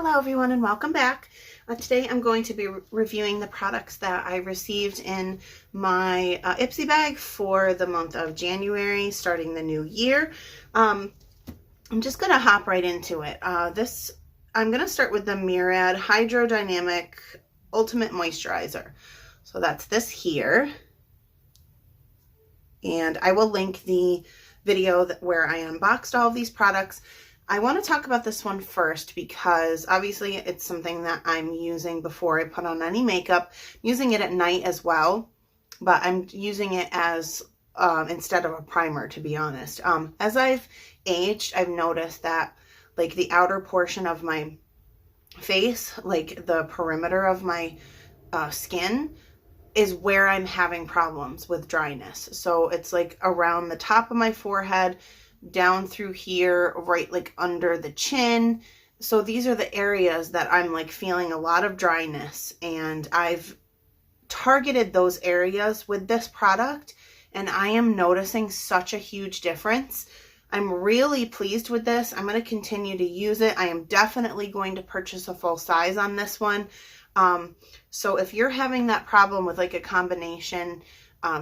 Hello everyone and welcome back. Today I'm going to be reviewing the products that I received in my IPSY bag for the month of January, starting the new year. I'm just going to hop right into it. I'm going to start with the MURAD Hydrodynamic Ultimate Moisturizer. So that's this here. And I will link the video where I unboxed all of these products. I want to talk about this one first because obviously it's something that I'm using before I put on any makeup, using it at night as well, but I'm using it as instead of a primer, to be honest. As I've aged, I've noticed that like the outer portion of my face, like the perimeter of my skin, is where I'm having problems with dryness. So it's like around the top of my forehead, down through here, right like under the chin. So these are the areas that I'm like feeling a lot of dryness, and I've targeted those areas with this product and I am noticing such a huge difference. I'm really pleased with this. I'm going to continue to use it. I am definitely going to purchase a full size on this one. So if you're having that problem with like a combination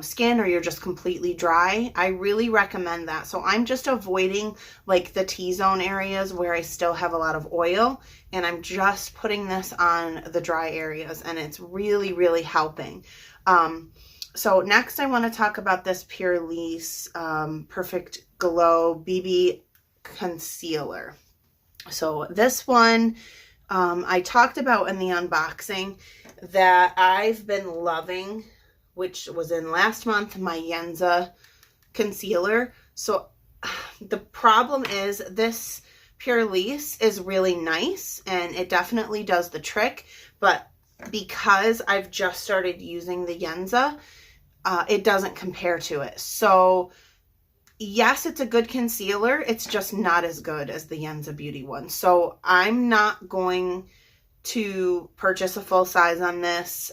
skin, or you're just completely dry, I really recommend that. So I'm just avoiding like the T-zone areas where I still have a lot of oil, and I'm just putting this on the dry areas, and it's really, really helping. So next I want to talk about this Purlisse Perfect Glow BB Concealer. So this one I talked about in the unboxing that I've been loving, which was in last month, my Yenza concealer. So the problem is this Purlisse is really nice and it definitely does the trick, but because I've just started using the Yenza, it doesn't compare to it. So yes, it's a good concealer. It's just not as good as the Yenza Beauty one. So I'm not going to purchase a full size on this.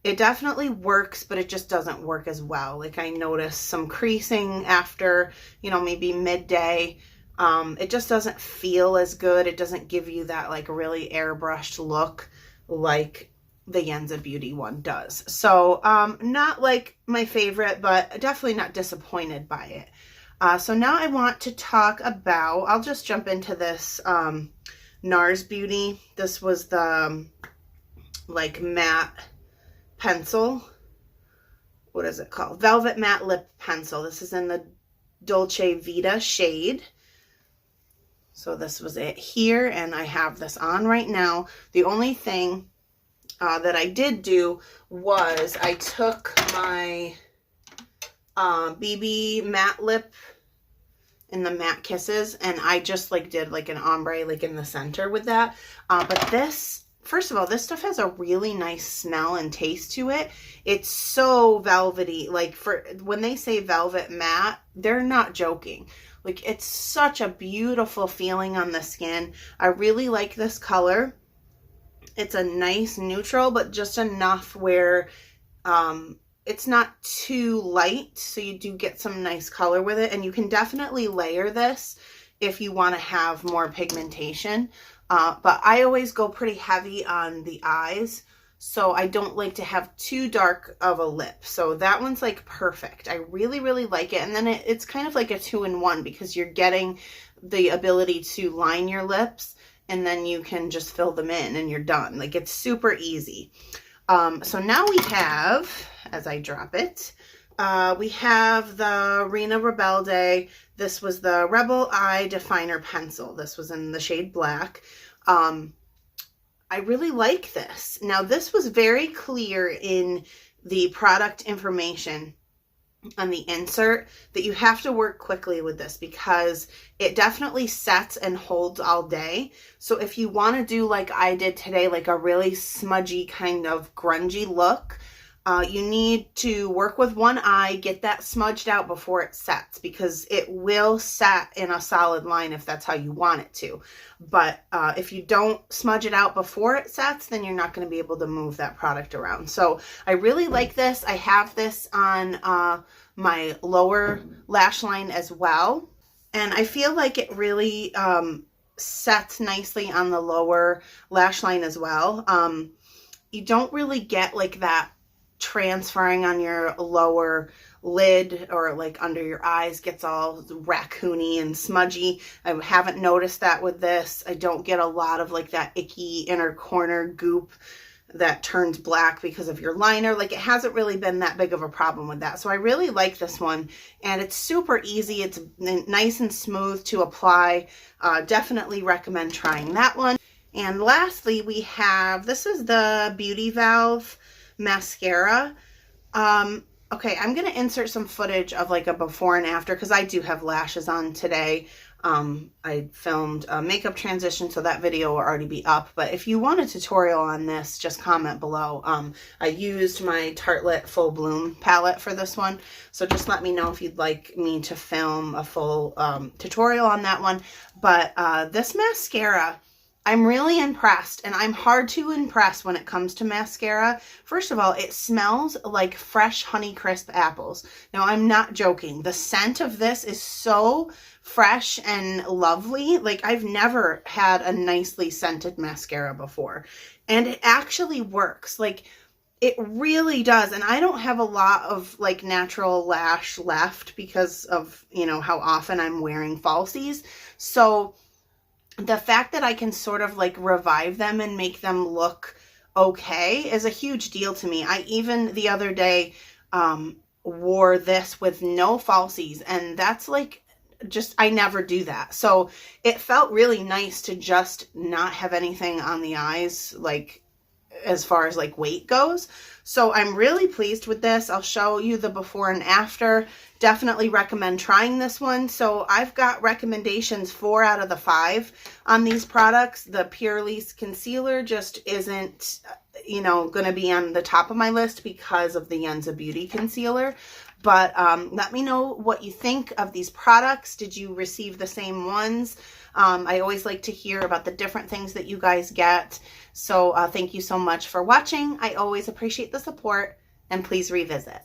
It definitely works, but it just doesn't work as well. Like I noticed some creasing after, maybe midday. It just doesn't feel as good. It doesn't give you that like really airbrushed look like the Yenza Beauty one does. So not like my favorite, but definitely not disappointed by it. So now I want to talk about, I'll just jump into this NARS Beauty. This was the like matte pencil. What is it called? Velvet Matte Lip Pencil. This is in the Dolce Vita shade. So this was it here, and I have this on right now. The only thing that I did do was I took my BB matte lip in the Matte Kisses, and I just like did like an ombre like in the center with that. But this, first of all, this stuff has a really nice smell and taste to it. It's so velvety. Like for when they say velvet matte, they're not joking. Like it's such a beautiful feeling on the skin. I really like this color. It's a nice neutral, but just enough where it's not too light, so you do get some nice color with it. And you can definitely layer this if you want to have more pigmentation. But I always go pretty heavy on the eyes, so I don't like to have too dark of a lip. So that one's like perfect. I really, really like it. And then it's kind of like a 2-in-1 because you're getting the ability to line your lips, and then you can just fill them in and you're done. Like it's super easy. So now we have, as I drop it, we have the Rina Rebelde. This was the Rebel Eye Definer Pencil. This was in the shade black. I really like this. Now this was very clear in the product information on the insert that you have to work quickly with this because it definitely sets and holds all day. So if you want to do like I did today, like a really smudgy kind of grungy look, you need to work with one eye, get that smudged out before it sets, because it will set in a solid line if that's how you want it to. But if you don't smudge it out before it sets, then you're not going to be able to move that product around. So I really like this. I have this on my lower lash line as well. And I feel like it really sets nicely on the lower lash line as well. You don't really get like that transferring on your lower lid or like under your eyes, gets all raccoony and smudgy. I haven't noticed that with this. I don't get a lot of like that icky inner corner goop that turns black because of your liner. Like, it hasn't really been that big of a problem with that. So I really like this one, and it's super easy. It's nice and smooth to apply. Definitely recommend trying that one. And lastly, we have, this is the Beauty Valve mascara. Okay, I'm going to insert some footage of like a before and after, because I do have lashes on today. I filmed a makeup transition, so that video will already be up. But if you want a tutorial on this, just comment below. I used my Tartelette Full Bloom palette for this one, so just let me know if you'd like me to film a full tutorial on that one. But this mascara, I'm really impressed, and I'm hard to impress when it comes to mascara. First of all, it smells like fresh Honeycrisp apples. Now, I'm not joking. The scent of this is so fresh and lovely. Like, I've never had a nicely scented mascara before, and it actually works. Like, it really does. And I don't have a lot of like natural lash left because of, you know, how often I'm wearing falsies. So the fact that I can sort of like revive them and make them look okay is a huge deal to me. I even the other day wore this with no falsies, and that's like, just, I never do that. So it felt really nice to just not have anything on the eyes, like as far as like weight goes. So I'm really pleased with this. I'll show you the before and after. Definitely recommend trying this one. So I've got recommendations 4 out of the 5 on these products. The Purlisse Concealer just isn't, you know, going to be on the top of my list because of the Yenza Beauty Concealer. But let me know what you think of these products. Did you receive the same ones? I always like to hear about the different things that you guys get. So thank you so much for watching. I always appreciate the support, and please revisit.